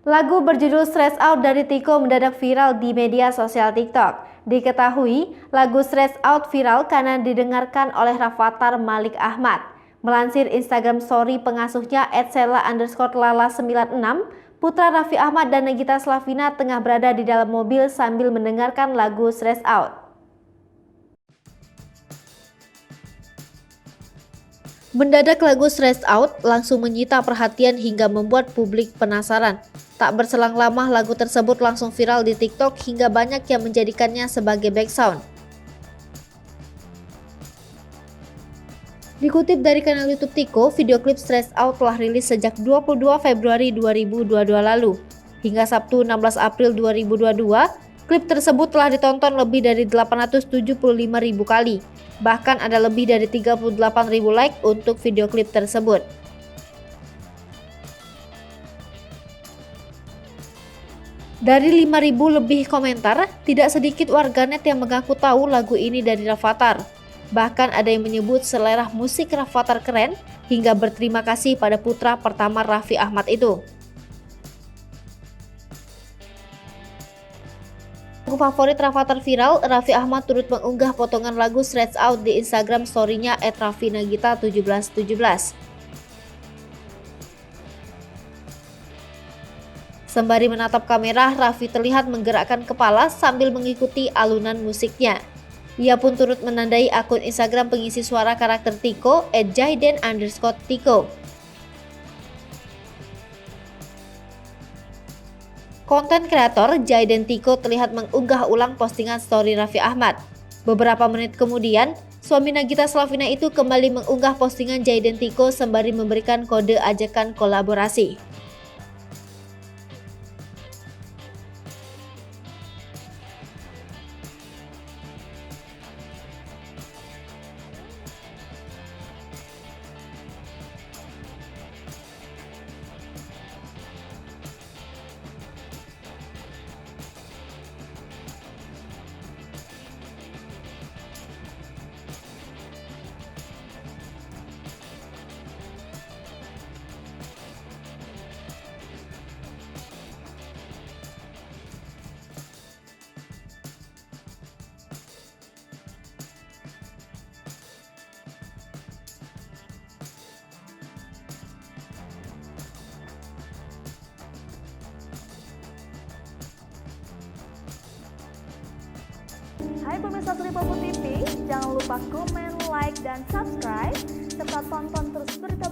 Lagu berjudul Stress Out dari Tycho mendadak viral di media sosial TikTok. Diketahui, lagu Stress Out viral karena didengarkan oleh Rafathar Malik Ahmad. Melansir Instagram story pengasuhnya @sela_lala96, putra Raffi Ahmad dan Nagita Slavina tengah berada di dalam mobil sambil mendengarkan lagu Stress Out. Mendadak lagu Stress Out langsung menyita perhatian hingga membuat publik penasaran. Tak berselang lama lagu tersebut langsung viral di TikTok hingga banyak yang menjadikannya sebagai background. Dikutip dari kanal YouTube Tycho, video klip Stress Out telah rilis sejak 22 Februari 2022 lalu. Hingga Sabtu 16 April 2022, klip tersebut telah ditonton lebih dari 875.000 kali. Bahkan ada lebih dari 38.000 like untuk video klip tersebut. Dari 5.000 lebih komentar, tidak sedikit warganet yang mengaku tahu lagu ini dari Rafathar. Bahkan ada yang menyebut selera musik Rafathar keren hingga berterima kasih pada putra pertama Raffi Ahmad itu. Lagu favorit Rafathar viral, Raffi Ahmad turut mengunggah potongan lagu Stress Out di Instagram story-nya @raffinagita1717. Sembari menatap kamera, Raffi terlihat menggerakkan kepala sambil mengikuti alunan musiknya. Ia pun turut menandai akun Instagram pengisi suara karakter Tycho @jaiden_tycho. Konten kreator Jaiden Tycho terlihat mengunggah ulang postingan story Raffi Ahmad. Beberapa menit kemudian, suami Nagita Slavina itu kembali mengunggah postingan Jaiden Tycho sembari memberikan kode ajakan kolaborasi. Hai pemirsa Tripopo TV, jangan lupa komen, like, dan subscribe, serta tonton terus berita